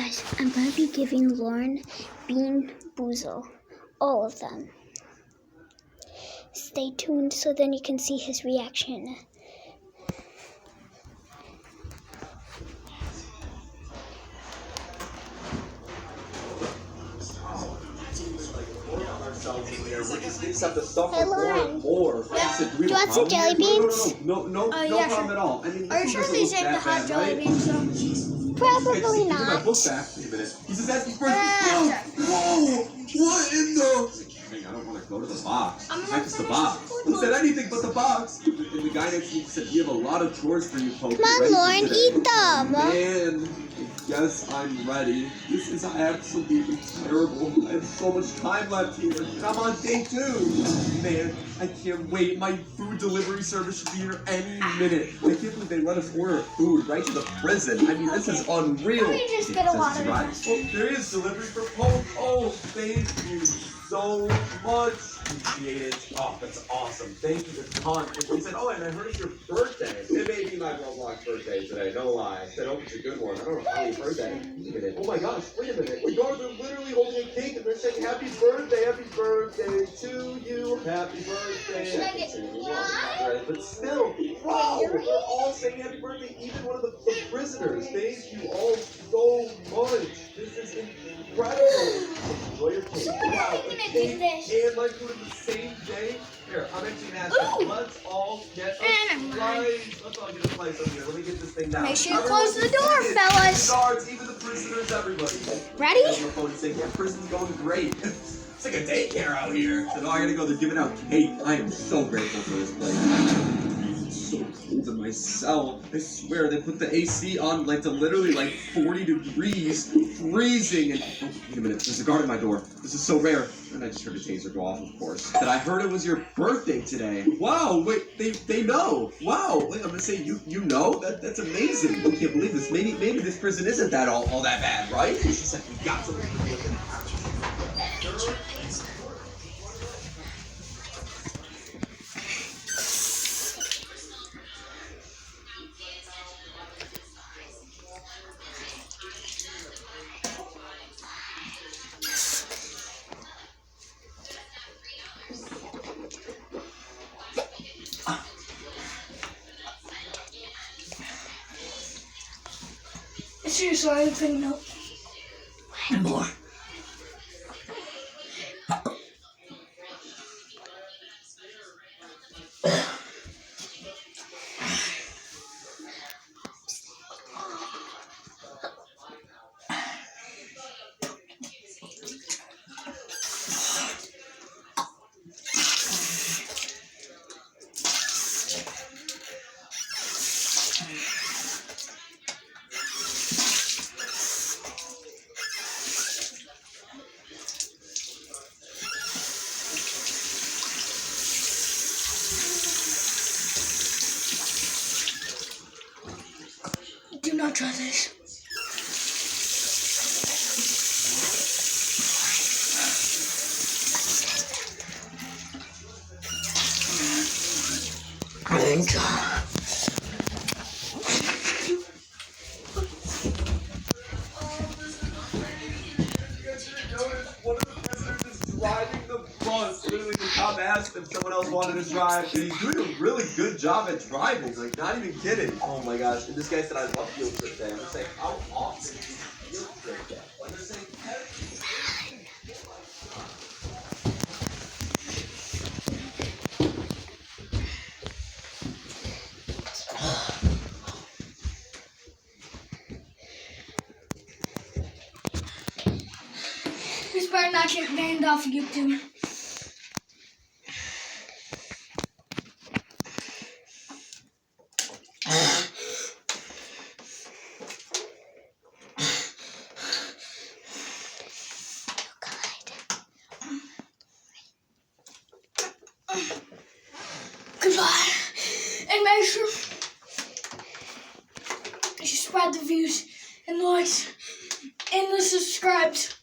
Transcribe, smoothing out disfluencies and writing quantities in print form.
Guys, I'm going to be giving Lauren Bean Boozle. All of them. Stay tuned so then you can see his reaction. Hey, Lauren. Do you want some jelly beans? No problem at all. I mean, are you sure they saved the hot jelly beans though? Probably not. He says happy birthday. Whoa! What in the? I don't want to go to the box. It's the box. He said anything but the box. And the guy next to me said, "We have a lot of chores for you, Poke." Come on, Lauren, eat them. Man, yes, I'm ready. This is absolutely terrible. I have so much time left here. And I'm on day 2. Man, I can't wait. My food delivery service should be here any minute. I can't believe they let us order food right to the prison. I mean, this is unreal. Let me just get a water. Oh, there is delivery for Poke. Oh, thank you so much. Appreciate it. Oh, that's awesome. Thank you a ton. And he said, oh, and I heard it's your birthday. It may be my Roblox birthday today. No lie. I said, oh, it's a good one. I don't know how you heard that. Wait a minute. Oh my gosh. Wait a minute. The guards are literally holding a cake and they're saying, happy birthday to you. Happy birthday. Should I get Right, but still, wow. They're all saying happy birthday. Even one of the prisoners. Thank you all so much. This is incredible. Enjoy your cake. Wow. And like food in the same day. Here, I'm actually gonna ask you. Let's all get a slice. Let's all get a slice over here. Let me get this thing down. Make sure you close the door, fellas. Guards, even the prisoners, everybody. Ready? On the phone saying, yeah, prison's going great. It's like a daycare out here. So now I gotta go. They're giving out cake. I am so grateful for this place. It's so cold in my cell. I swear, they put the AC on like to literally like 40 degrees, freezing. And oh, wait a minute, there's a guard at my door. This is so rare. And I just heard a taser go off, of course. That I heard it was your birthday today. Wow, wait, they know. Wow, wait, I'm gonna say you know? That's amazing. I can't believe this. Maybe this prison isn't that all that bad, right? It's just like we got something to look at. Seriously, I think no. And more. Do not try this. Driving the bus. Literally, the cop asked if someone else wanted to drive, and he's doing a really good job at driving. Like, not even kidding. Oh my gosh. And this guy said, I love field trip day. I'm just like, how often is field trip day? Like, they're saying This better not get banned off of YouTube. Goodbye. And make sure you spread the views and likes and the subscribes.